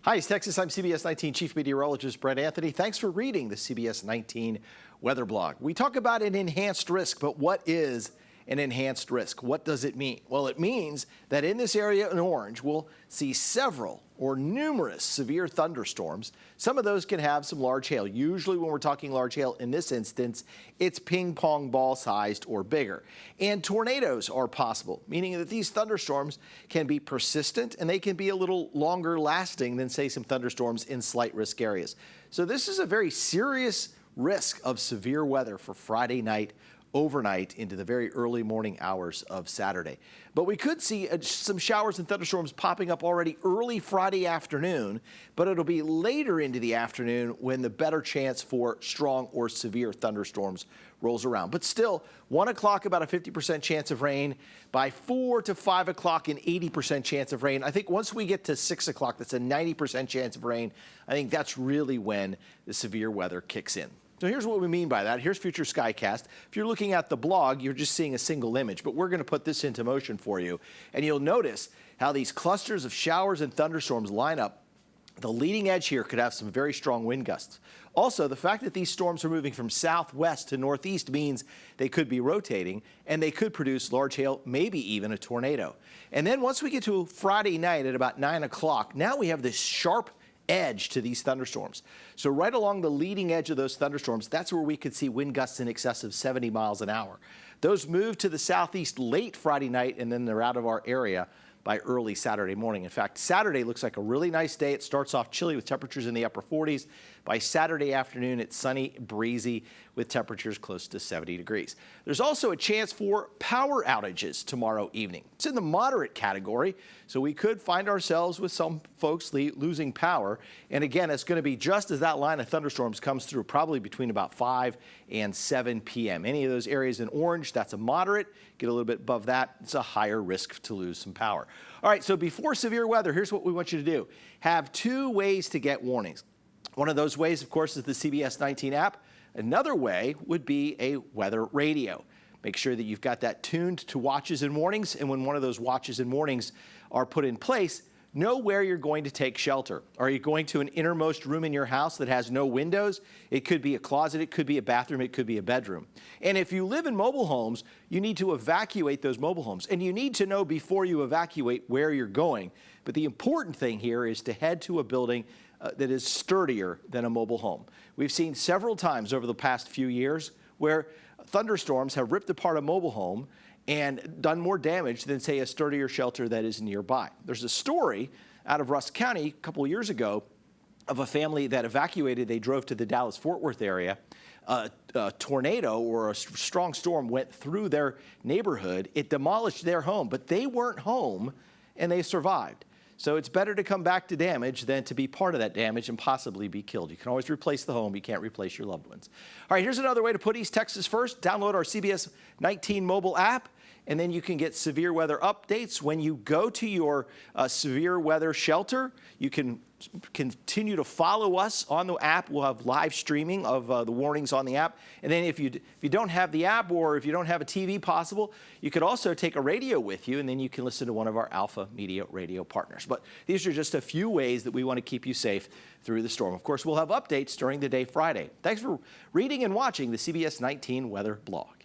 Hi, it's Texas. I'm CBS 19 Chief Meteorologist Brett Anthony. Thanks for reading the CBS 19 weather blog. We talk about an enhanced risk, but what is an enhanced risk? What does it mean? Well, it means that in this area in orange, we'll see several or numerous severe thunderstorms. Some of those can have some large hail. Usually when we're talking large hail, in this instance, it's ping pong ball sized or bigger. And tornadoes are possible, meaning that these thunderstorms can be persistent and they can be a little longer lasting than, say, some thunderstorms in slight risk areas. So this is a very serious risk of severe weather for Friday night, overnight into the very early morning hours of Saturday. But we could see some showers and thunderstorms popping up already early Friday afternoon, but it'll be later into the afternoon when the better chance for strong or severe thunderstorms rolls around. But still, 1 o'clock, about a 50% chance of rain. By 4 to 5 o'clock, an 80% chance of rain. I think once we get to 6 o'clock, that's a 90% chance of rain. I think that's really when the severe weather kicks in. So here's what we mean by that. Here's future skycast. If you're looking at the blog, you're just seeing a single image, but we're going to put this into motion for you. And you'll notice how these clusters of showers and thunderstorms line up. The leading edge here could have some very strong wind gusts. Also, the fact that these storms are moving from southwest to northeast means they could be rotating and they could produce large hail, maybe even a tornado. And then once we get to Friday night at about 9 o'clock, now we have this sharp edge to these thunderstorms. So right along the leading edge of those thunderstorms, that's where we could see wind gusts in excess of 70 miles an hour. Those move to the southeast late Friday night, and then they're out of our area by early Saturday morning. In fact, Saturday looks like a really nice day. It starts off chilly with temperatures in the upper 40s. By Saturday afternoon, it's sunny, breezy, with temperatures close to 70 degrees. There's also a chance for power outages tomorrow evening. It's in the moderate category, so we could find ourselves with some folks losing power. And again, it's going to be just as that line of thunderstorms comes through, probably between about 5 and 7 p.m. Any of those areas in orange, that's a moderate. Get a little bit above that, it's a higher risk to lose some power. All right, so before severe weather, here's what we want you to do. Have 2 ways to get warnings. One of those ways, of course, is the CBS 19 app. Another way would be a weather radio. Make sure that you've got that tuned to watches and warnings, and when one of those watches and warnings are put in place, know where you're going to take shelter. Are you going to an innermost room in your house that has no windows? It could be a closet, it could be a bathroom, it could be a bedroom. And if you live in mobile homes, you need to evacuate those mobile homes. And you need to know before you evacuate where you're going. But the important thing here is to head to a building that is sturdier than a mobile home. We've seen several times over the past few years where thunderstorms have ripped apart a mobile home and done more damage than, say, a sturdier shelter that is nearby. There's a story out of Rusk County a couple of years ago of a family that evacuated. They drove to the Dallas-Fort Worth area. A tornado or a strong storm went through their neighborhood. It demolished their home, but they weren't home and they survived. So it's better to come back to damage than to be part of that damage and possibly be killed. You can always replace the home. You can't replace your loved ones. All right, here's another way to put East Texas first. Download our CBS 19 mobile app, and then you can get severe weather updates. When you go to your severe weather shelter, you can continue to follow us on the app. We'll have live streaming of the warnings on the app. And then if you don't have the app, or if you don't have a TV possible, you could also take a radio with you, and then you can listen to one of our Alpha Media radio partners. But these are just a few ways that we want to keep you safe through the storm. Of course, we'll have updates during the day Friday. Thanks for reading and watching the CBS 19 weather blog.